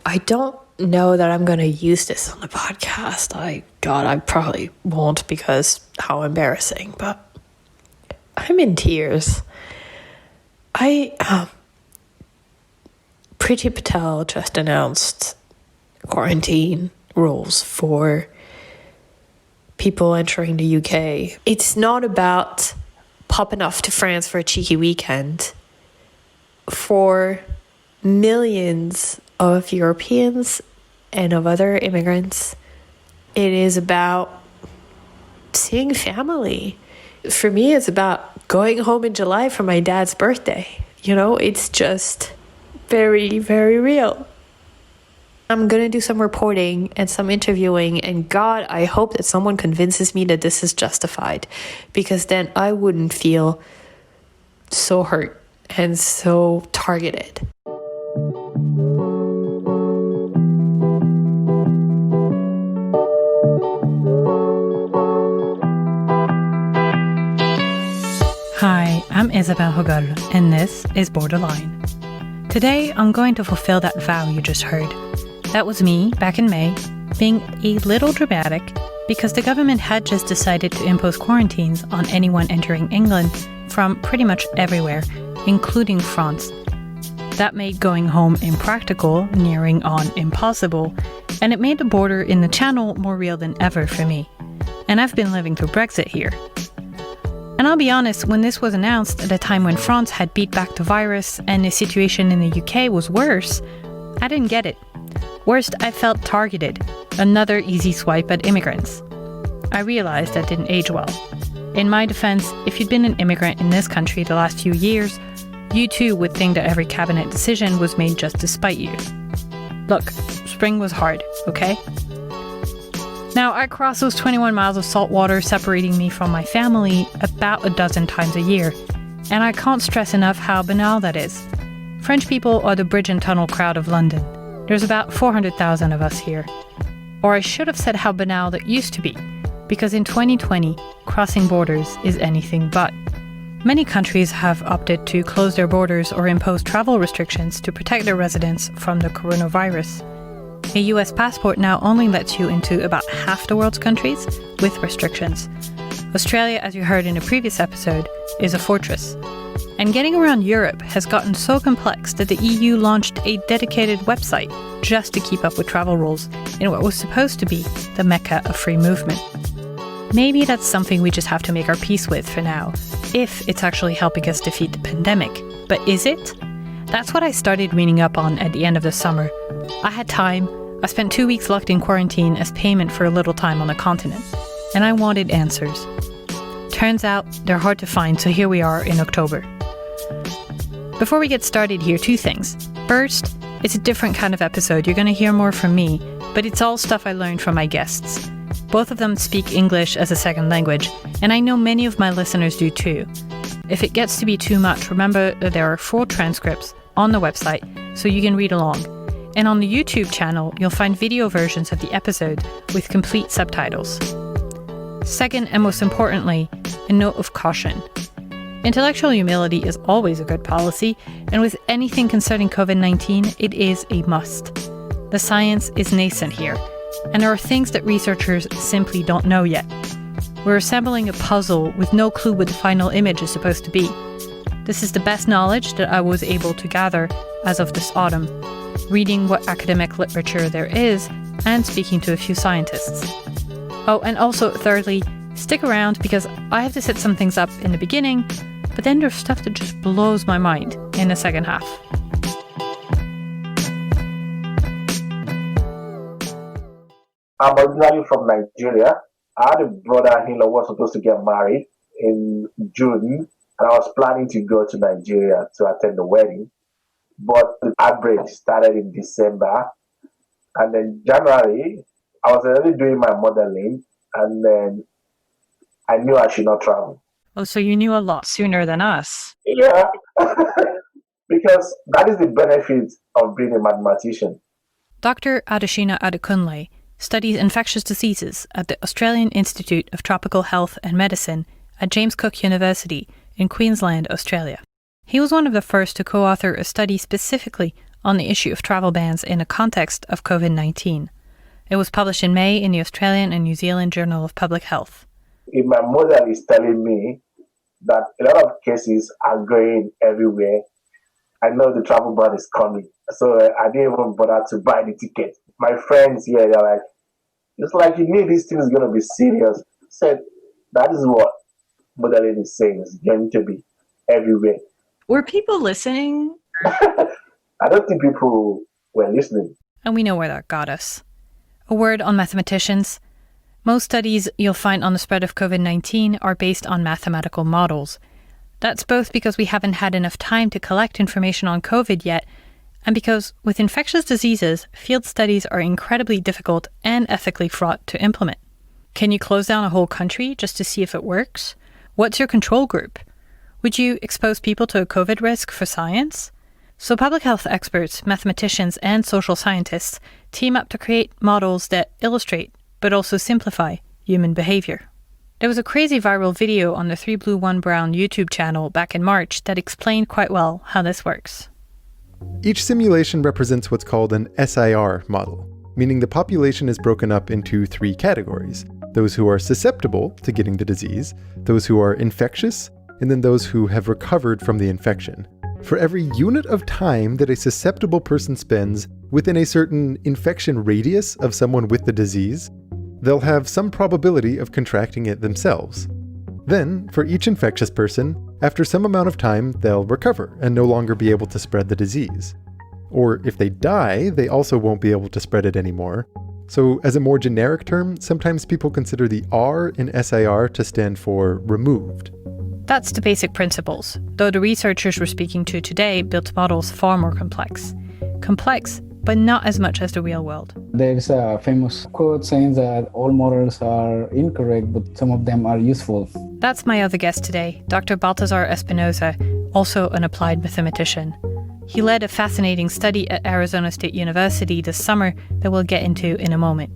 I don't know that I'm going to use this on the podcast. I probably won't because how embarrassing, but I'm in tears. Priti Patel just announced quarantine rules for people entering the UK. It's not about popping off to France for a cheeky weekend. For millions of Europeans and of other immigrants, it is about seeing family. For me, it's about going home in July for my dad's birthday. It's just very, very real. I'm going to do some reporting and some interviewing, and God, I hope that someone convinces me that this is justified, because then I wouldn't feel so hurt and so targeted. Hi, I'm Isabelle Hogol, and this is Borderline. Today, I'm going to fulfill that vow you just heard. That was me, back in May, being a little dramatic because the government had just decided to impose quarantines on anyone entering England from pretty much everywhere, including France. That made going home impractical, nearing on impossible, and it made the border in the Channel more real than ever for me. And I've been living through Brexit here. And I'll be honest, when this was announced at a time when France had beat back the virus and the situation in the UK was worse, I didn't get it. Worst, I felt targeted. Another easy swipe at immigrants. I realized that didn't age well. In my defense, if you'd been an immigrant in this country the last few years, you too would think that every cabinet decision was made just to spite you. Look, spring was hard, okay? Now, I cross those 21 miles of salt water separating me from my family about a dozen times a year, and I can't stress enough how banal that is. French people are the bridge and tunnel crowd of London. There's about 400,000 of us here. Or I should have said how banal that used to be, because in 2020, crossing borders is anything but. Many countries have opted to close their borders or impose travel restrictions to protect their residents from the coronavirus. A US passport now only lets you into about half the world's countries with restrictions. Australia, as you heard in a previous episode, is a fortress. And getting around Europe has gotten so complex that the EU launched a dedicated website just to keep up with travel rules in what was supposed to be the mecca of free movement. Maybe that's something we just have to make our peace with for now, if it's actually helping us defeat the pandemic. But is it? That's what I started reading up on at the end of the summer. I had time. I spent 2 weeks locked in quarantine as payment for a little time on the continent, and I wanted answers. Turns out they're hard to find, so here we are in October. Before we get started here, 2 things. First, it's a different kind of episode. You're going to hear more from me, but it's all stuff I learned from my guests. Both of them speak English as a second language, and I know many of my listeners do too. If it gets to be too much, remember that there are full transcripts on the website, so you can read along. And on the YouTube channel, you'll find video versions of the episode with complete subtitles. Second, and most importantly, a note of caution. Intellectual humility is always a good policy, and with anything concerning COVID-19, it is a must. The science is nascent here, and there are things that researchers simply don't know yet. We're assembling a puzzle with no clue what the final image is supposed to be. This is the best knowledge that I was able to gather as of this autumn, reading what academic literature there is and speaking to a few scientists. Oh, and also, thirdly, stick around because I have to set some things up in the beginning, but then there's stuff that just blows my mind in the second half. I'm originally from Nigeria. I had a brother-in-law who was supposed to get married in June, and I was planning to go to Nigeria to attend the wedding. But the outbreak started in December, and then January, I was already doing my modeling, and then I knew I should not travel. Oh, so you knew a lot sooner than us. Yeah, because that is the benefit of being a mathematician. Dr. Adeshina Adekunle studies infectious diseases at the Australian Institute of Tropical Health and Medicine at James Cook University in Queensland, Australia. He was one of the first to co-author a study specifically on the issue of travel bans in the context of COVID-19. It was published in May in the Australian and New Zealand Journal of Public Health. If my mother is telling me that a lot of cases are going everywhere, I know the travel ban is coming. So I didn't even bother to buy the ticket. My friends here, they're like, it's like you knew this thing is going to be serious. I said, that is what Mother Lady is saying. It's going to be everywhere. Were people listening? I don't think people were listening. And we know where that got us. A word on mathematicians. Most studies you'll find on the spread of COVID-19 are based on mathematical models. That's both because we haven't had enough time to collect information on COVID yet, and because with infectious diseases, field studies are incredibly difficult and ethically fraught to implement. Can you close down a whole country just to see if it works? What's your control group? Would you expose people to a COVID risk for science? So public health experts, mathematicians, and social scientists team up to create models that illustrate, but also simplify, human behavior. There was a crazy viral video on the 3 Blue 1 Brown YouTube channel back in March that explained quite well how this works. Each simulation represents what's called an SIR model, meaning the population is broken up into 3 categories: those who are susceptible to getting the disease, those who are infectious, and then those who have recovered from the infection. For every unit of time that a susceptible person spends within a certain infection radius of someone with the disease, they'll have some probability of contracting it themselves. Then, for each infectious person, after some amount of time, they'll recover and no longer be able to spread the disease. Or if they die, they also won't be able to spread it anymore. So as a more generic term, sometimes people consider the R in SIR to stand for removed. That's the basic principles, though the researchers we're speaking to today built models far more complex. Complex, but not as much as the real world. There's a famous quote saying that all models are incorrect, but some of them are useful. That's my other guest today, Dr. Baltasar Espinosa, also an applied mathematician. He led a fascinating study at Arizona State University this summer that we'll get into in a moment.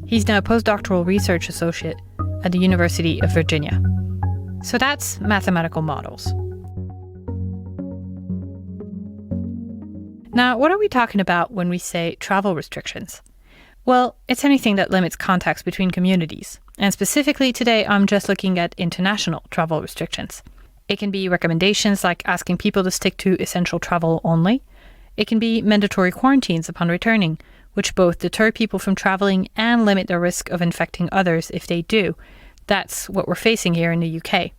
He's now a postdoctoral research associate at the University of Virginia. So that's mathematical models. Now, what are we talking about when we say travel restrictions? Well, it's anything that limits contacts between communities. And specifically today, I'm just looking at international travel restrictions. It can be recommendations like asking people to stick to essential travel only. It can be mandatory quarantines upon returning, which both deter people from traveling and limit the risk of infecting others if they do. That's what we're facing here in the UK.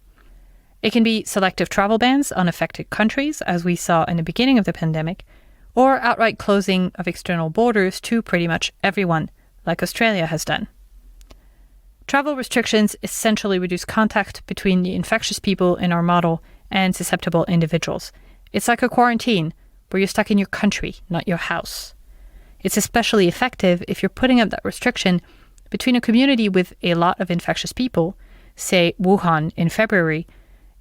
It can be selective travel bans on affected countries, as we saw in the beginning of the pandemic, or outright closing of external borders to pretty much everyone, like Australia has done. Travel restrictions essentially reduce contact between the infectious people in our model and susceptible individuals. It's like a quarantine, where you're stuck in your country, not your house. It's especially effective if you're putting up that restriction between a community with a lot of infectious people, say Wuhan in February,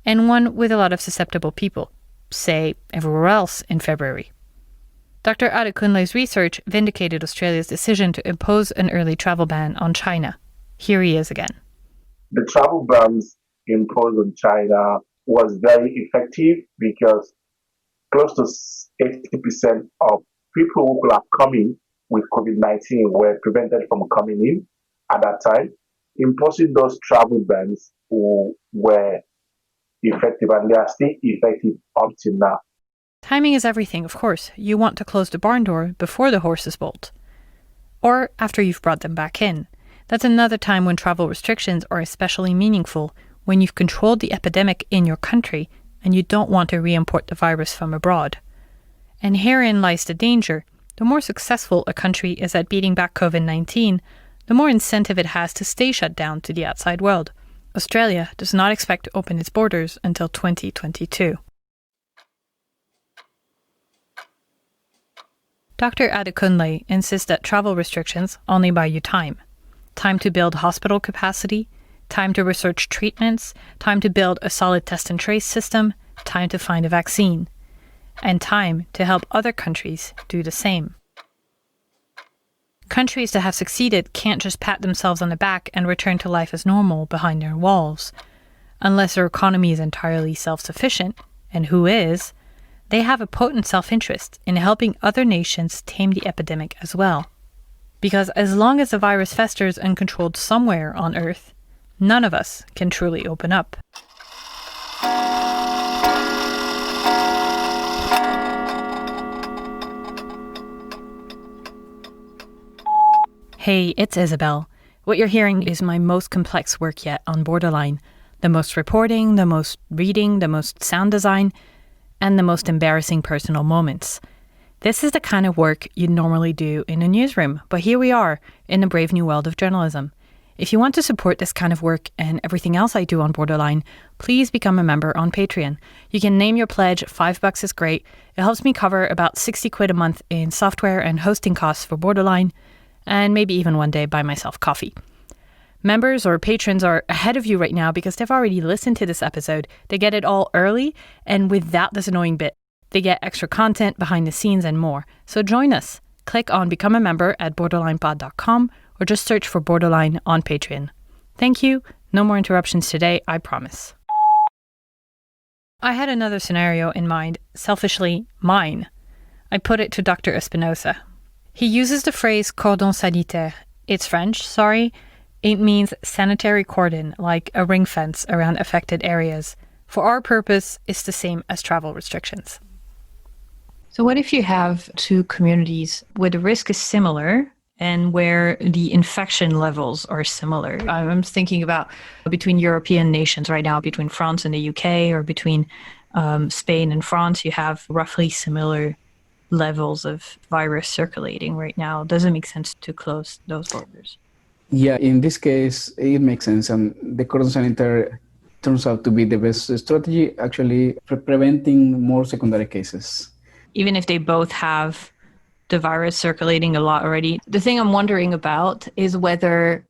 and one with a lot of susceptible people, say everywhere else in February. Dr. Adekunle's research vindicated Australia's decision to impose an early travel ban on China. Here he is again. The travel bans imposed on China was very effective because close to 80% of people who could have come in with COVID-19 were prevented from coming in at that time. Imposing those travel bans were effective, and they are still effective up to now. Timing is everything, of course. You want to close the barn door before the horses bolt. Or after you've brought them back in. That's another time when travel restrictions are especially meaningful, when you've controlled the epidemic in your country and you don't want to re-import the virus from abroad. And herein lies the danger. The more successful a country is at beating back COVID-19, the more incentive it has to stay shut down to the outside world. Australia does not expect to open its borders until 2022. Dr. Adekunle insists that travel restrictions only buy you time. Time to build hospital capacity, time to research treatments, time to build a solid test and trace system, time to find a vaccine, and time to help other countries do the same. Countries that have succeeded can't just pat themselves on the back and return to life as normal behind their walls. Unless their economy is entirely self-sufficient, and who is, they have a potent self-interest in helping other nations tame the epidemic as well. Because as long as the virus festers uncontrolled somewhere on Earth, none of us can truly open up. Hey, it's Isabel. What you're hearing is my most complex work yet on Borderline. The most reporting, the most reading, the most sound design, and the most embarrassing personal moments. This is the kind of work you'd normally do in a newsroom, but here we are in the brave new world of journalism. If you want to support this kind of work and everything else I do on Borderline, please become a member on Patreon. You can name your pledge, $5 is great. It helps me cover about 60 quid a month in software and hosting costs for Borderline, and maybe even one day buy myself coffee. Members or patrons are ahead of you right now because they've already listened to this episode. They get it all early, and without this annoying bit, they get extra content, behind the scenes, and more. So join us. Click on Become a Member at borderlinepod.com or just search for Borderline on Patreon. Thank you. No more interruptions today, I promise. I had another scenario in mind, selfishly mine. I put it to Dr. Espinosa. He uses the phrase cordon sanitaire. It's French, sorry. It means sanitary cordon, like a ring fence around affected areas. For our purpose, it's the same as travel restrictions. So what if you have two communities where the risk is similar and where the infection levels are similar? I'm thinking about between European nations right now, between France and the UK, or between Spain and France, you have roughly similar levels of virus circulating right now. Does it make sense to close those borders? Yeah, in this case, it makes sense. And the cordon sanitaire turns out to be the best strategy, actually preventing more secondary cases. Even if they both have the virus circulating a lot already. The thing I'm wondering about is whether,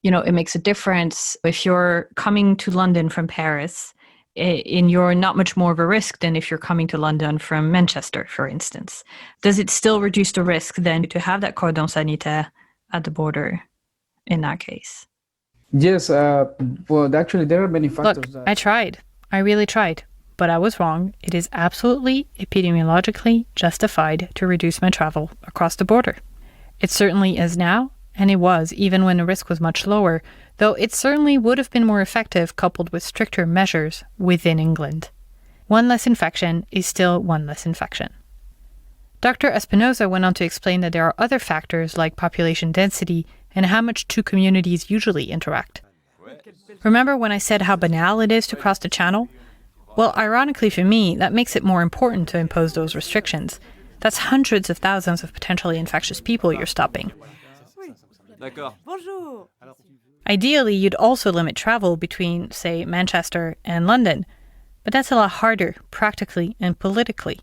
it makes a difference if you're coming to London from Paris, and you're not much more of a risk than if you're coming to London from Manchester, for instance. Does it still reduce the risk then to have that cordon sanitaire at the border in that case? Yes, well, actually, there are many factors. Look, I tried. I really tried. But I was wrong. It is absolutely epidemiologically justified to reduce my travel across the border. It certainly is now, and it was even when the risk was much lower, though it certainly would have been more effective coupled with stricter measures within England. One less infection is still one less infection. Dr. Espinosa went on to explain that there are other factors like population density and how much two communities usually interact. Remember when I said how banal it is to cross the channel? Well, ironically for me, that makes it more important to impose those restrictions. That's hundreds of thousands of potentially infectious people you're stopping. Ideally, you'd also limit travel between, say, Manchester and London. But that's a lot harder, practically and politically.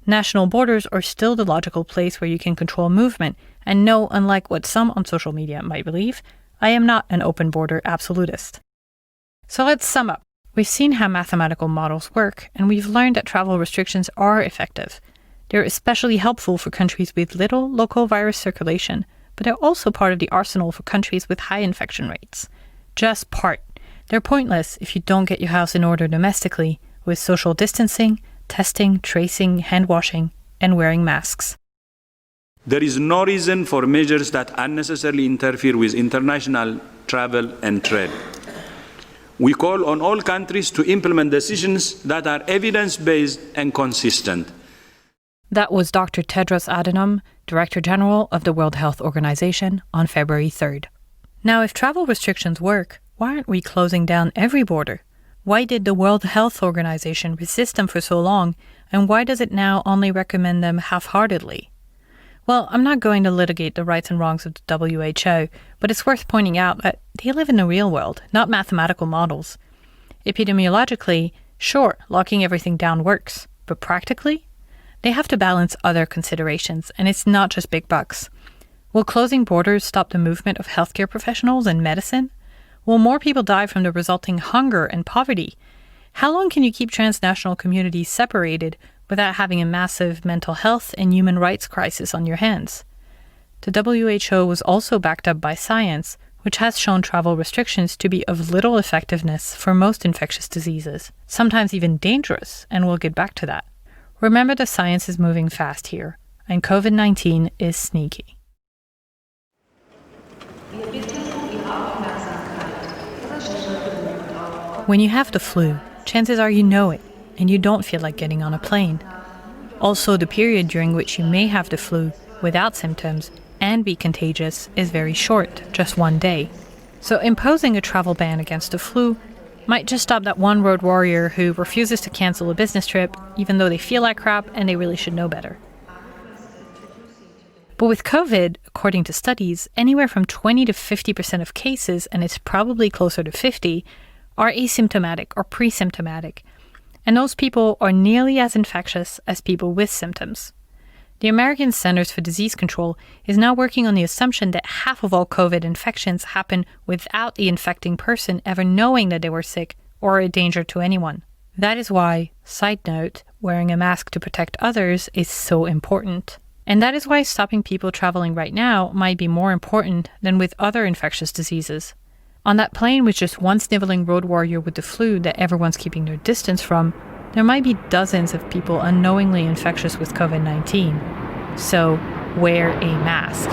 National borders are still the logical place where you can control movement. And no, unlike what some on social media might believe, I am not an open border absolutist. So let's sum up. We've seen how mathematical models work, and we've learned that travel restrictions are effective. They're especially helpful for countries with little local virus circulation, but they're also part of the arsenal for countries with high infection rates. Just part. They're pointless if you don't get your house in order domestically, with social distancing, testing, tracing, hand washing, and wearing masks. There is no reason for measures that unnecessarily interfere with international travel and trade. We call on all countries to implement decisions that are evidence-based and consistent. That was Dr. Tedros Adhanom, Director General of the World Health Organization, on February 3rd. Now, if travel restrictions work, why aren't we closing down every border? Why did the World Health Organization resist them for so long, and why does it now only recommend them half-heartedly? Well, I'm not going to litigate the rights and wrongs of the WHO, but it's worth pointing out that they live in the real world, not mathematical models. Epidemiologically, sure, locking everything down works, but practically, they have to balance other considerations, and it's not just big bucks. Will closing borders stop the movement of healthcare professionals and medicine? Will more people die from the resulting hunger and poverty? How long can you keep transnational communities separated without having a massive mental health and human rights crisis on your hands? The WHO was also backed up by science, which has shown travel restrictions to be of little effectiveness for most infectious diseases, sometimes even dangerous, and we'll get back to that. Remember, the science is moving fast here, and COVID-19 is sneaky. When you have the flu, chances are you know it, and you don't feel like getting on a plane. Also, the period during which you may have the flu without symptoms and be contagious is very short, just 1 day. So imposing a travel ban against the flu might just stop that one road warrior who refuses to cancel a business trip, even though they feel like crap and they really should know better. But with COVID, according to studies, anywhere from 20 to 50% of cases, and it's probably closer to 50, are asymptomatic or pre-symptomatic. And those people are nearly as infectious as people with symptoms. The American Centers for Disease Control is now working on the assumption that half of all COVID infections happen without the infecting person ever knowing that they were sick or a danger to anyone. That is why, side note, wearing a mask to protect others is so important. And that is why stopping people traveling right now might be more important than with other infectious diseases. On that plane with just one sniveling road warrior with the flu that everyone's keeping their distance from, there might be dozens of people unknowingly infectious with COVID-19. So, wear a mask.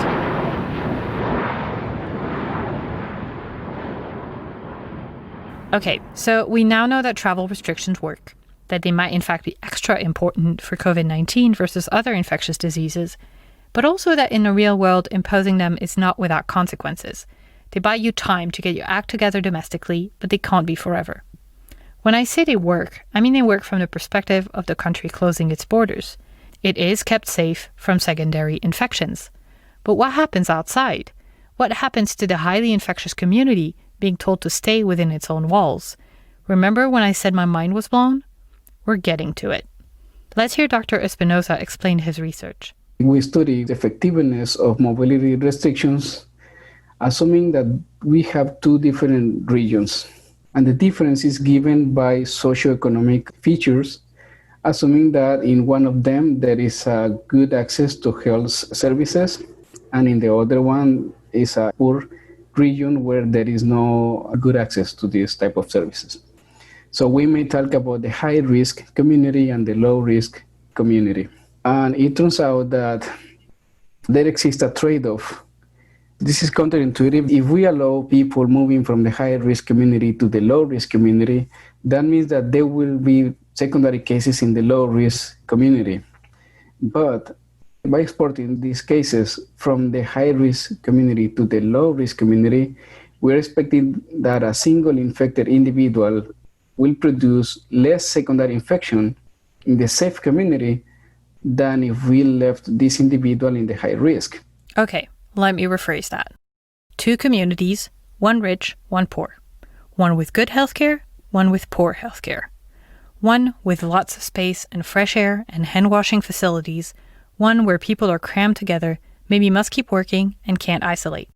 Okay, so we now know that travel restrictions work, that they might in fact be extra important for COVID-19 versus other infectious diseases, but also that in the real world, imposing them is not without consequences. They buy you time to get your act together domestically, but they can't be forever. When I say they work, I mean they work from the perspective of the country closing its borders. It is kept safe from secondary infections. But what happens outside? What happens to the highly infectious community being told to stay within its own walls? Remember when I said my mind was blown? We're getting to it. Let's hear Dr. Espinosa explain his research. We study the effectiveness of mobility restrictions, assuming that we have two different regions. And the difference is given by socioeconomic features, assuming that in one of them there is a good access to health services, and in the other one is a poor region where there is no good access to this type of services. So we may talk about the high-risk community and the low-risk community. And it turns out that there exists a trade-off. This is counterintuitive. If we allow people moving from the high-risk community to the low-risk community, that means that there will be secondary cases in the low-risk community. But by exporting these cases from the high-risk community to the low-risk community, we're expecting that a single infected individual will produce less secondary infection in the safe community than if we left this individual in the high risk. Okay. Let me rephrase that. Two communities, one rich, one poor. One with good healthcare, one with poor healthcare. One with lots of space and fresh air and hand-washing facilities. One where people are crammed together, maybe must keep working and can't isolate.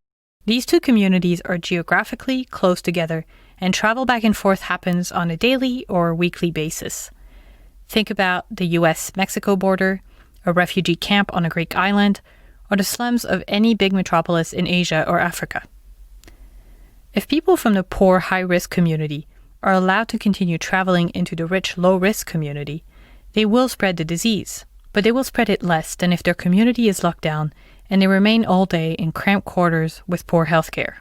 These two communities are geographically close together, and travel back and forth happens on a daily or weekly basis. Think about the US-Mexico border, a refugee camp on a Greek island, or the slums of any big metropolis in Asia or Africa. If people from the poor high-risk community are allowed to continue traveling into the rich low-risk community, they will spread the disease, but they will spread it less than if their community is locked down and they remain all day in cramped quarters with poor healthcare.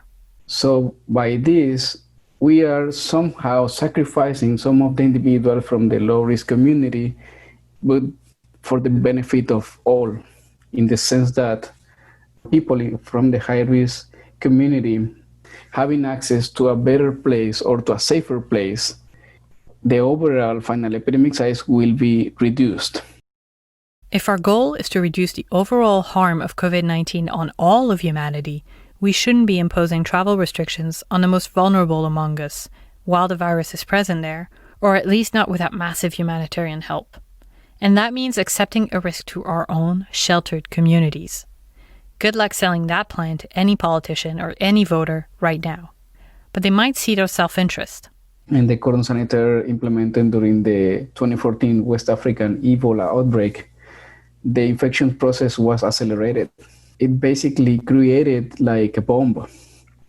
So by this, we are somehow sacrificing some of the individuals from the low-risk community, but for the benefit of all, in the sense that people from the high-risk community having access to a better place or to a safer place, the overall final epidemic size will be reduced. If our goal is to reduce the overall harm of COVID-19 on all of humanity, we shouldn't be imposing travel restrictions on the most vulnerable among us while the virus is present there, or at least not without massive humanitarian help. And that means accepting a risk to our own sheltered communities. Good luck selling that plan to any politician or any voter right now. But they might see their self-interest. And the cordon sanitaire implemented during the 2014 West African Ebola outbreak, the infection process was accelerated. It basically created like a bomb,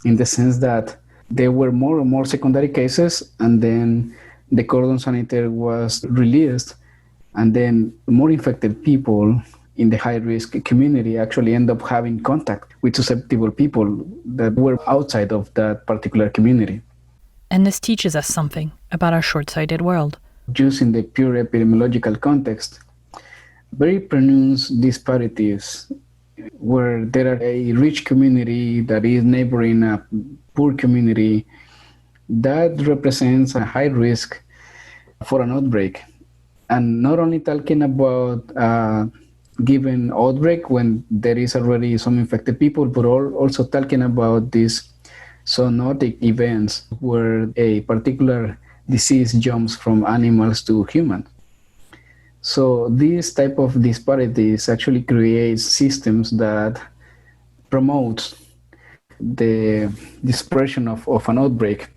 in the sense that there were more and more secondary cases, and then the cordon sanitaire was released, And then more infected people in the high-risk community actually end up having contact with susceptible people that were outside of that particular community. And this teaches us something about our short-sighted world. Just in the pure epidemiological context, very pronounced disparities where there are a rich community that is neighboring a poor community, that represents a high risk for an outbreak. And not only talking about given outbreak when there is already some infected people, but also talking about these zoonotic events where a particular disease jumps from animals to humans. So this type of disparities actually creates systems that promote the dispersion of an outbreak.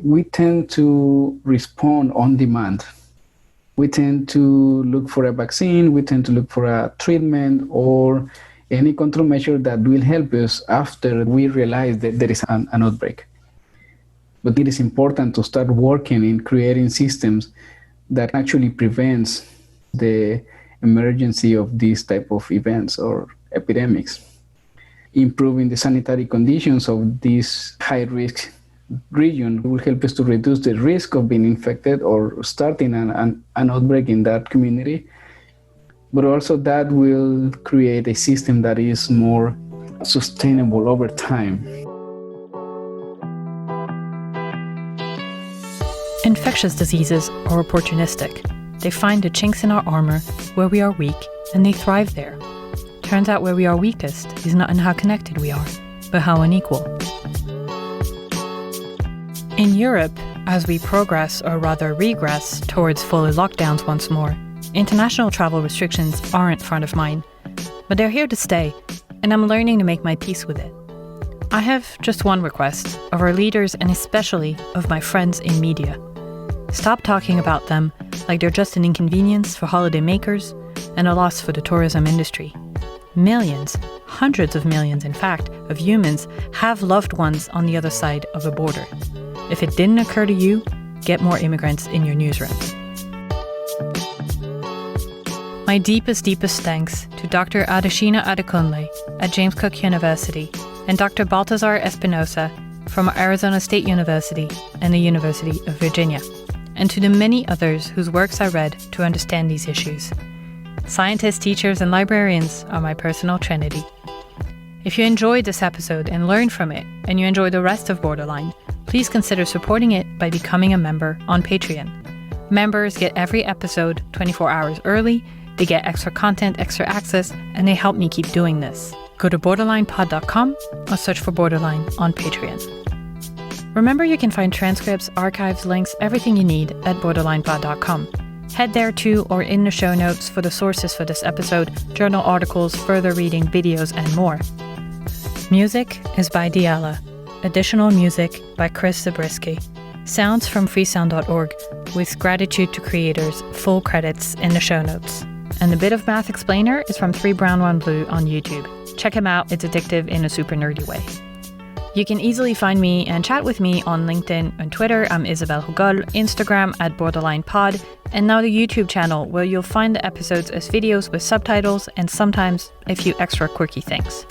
We tend to respond on demand. We tend to look for a vaccine, we tend to look for a treatment or any control measure that will help us after we realize that there is an outbreak. But it is important to start working in creating systems that actually prevents the emergency of these type of events or epidemics. Improving the sanitary conditions of this high-risk region will help us to reduce the risk of being infected or starting an outbreak in that community. But also that will create a system that is more sustainable over time. Infectious diseases are opportunistic. They find the chinks in our armor where we are weak, and they thrive there. Turns out where we are weakest is not in how connected we are, but how unequal. In Europe, as we progress, or rather regress, towards full lockdowns once more, international travel restrictions aren't front of mind, but they're here to stay, and I'm learning to make my peace with it. I have just one request of our leaders and especially of my friends in media. Stop talking about them like they're just an inconvenience for holiday makers and a loss for the tourism industry. Millions, hundreds of millions in fact, of humans have loved ones on the other side of a border. If it didn't occur to you, get more immigrants in your newsrooms. My deepest thanks to Dr. Adeshina Adekunle at James Cook University and Dr. Baltazar Espinosa from Arizona State University and the University of Virginia, and to the many others whose works I read to understand these issues. Scientists, teachers, and librarians are my personal trinity. If you enjoyed this episode and learned from it, and you enjoy the rest of Borderline, please consider supporting it by becoming a member on Patreon. Members get every episode 24 hours early, they get extra content, extra access, and they help me keep doing this. Go to borderlinepod.com or search for Borderline on Patreon. Remember, you can find transcripts, archives, links, everything you need at borderlinepod.com. Head there too, or in the show notes for the sources for this episode, journal articles, further reading, videos, and more. Music is by Diala. Additional music by Chris Zabriskie. Sounds from freesound.org, with gratitude to creators, full credits in the show notes. And the Bit of Math Explainer is from 3 Brown 1 Blue on YouTube. Check him out, it's addictive in a super nerdy way. You can easily find me and chat with me on LinkedIn and Twitter. I'm Isabelle Hugol, Instagram at BorderlinePod, and now the YouTube channel, where you'll find the episodes as videos with subtitles and sometimes a few extra quirky things.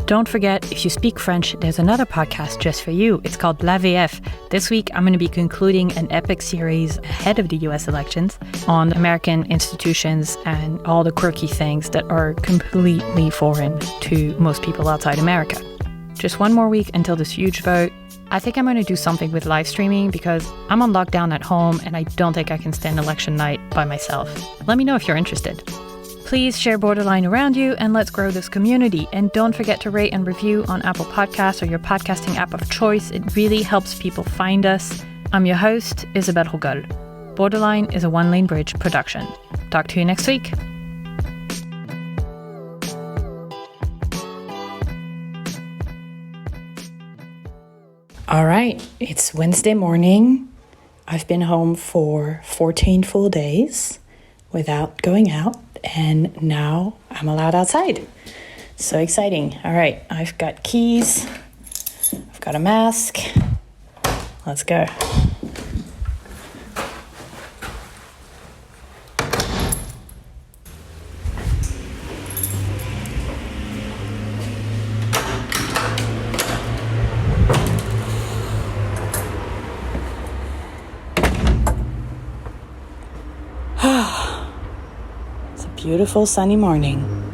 Don't forget, if you speak French, there's another podcast just for you. It's called La VF. This week, I'm going to be concluding an epic series ahead of the US elections on American institutions and all the quirky things that are completely foreign to most people outside America. Just one more week until this huge vote. I think I'm going to do something with live streaming because I'm on lockdown at home and I don't think I can stand election night by myself. Let me know if you're interested. Please share Borderline around you and let's grow this community. And don't forget to rate and review on Apple Podcasts or your podcasting app of choice. It really helps people find us. I'm your host, Isabelle Hugol. Borderline is a One Lane Bridge production. Talk to you next week. All right, it's Wednesday morning. I've been home for 14 full days without going out, and now I'm allowed outside. So exciting. All right, I've got keys. I've got a mask. Let's go. beautiful sunny morning.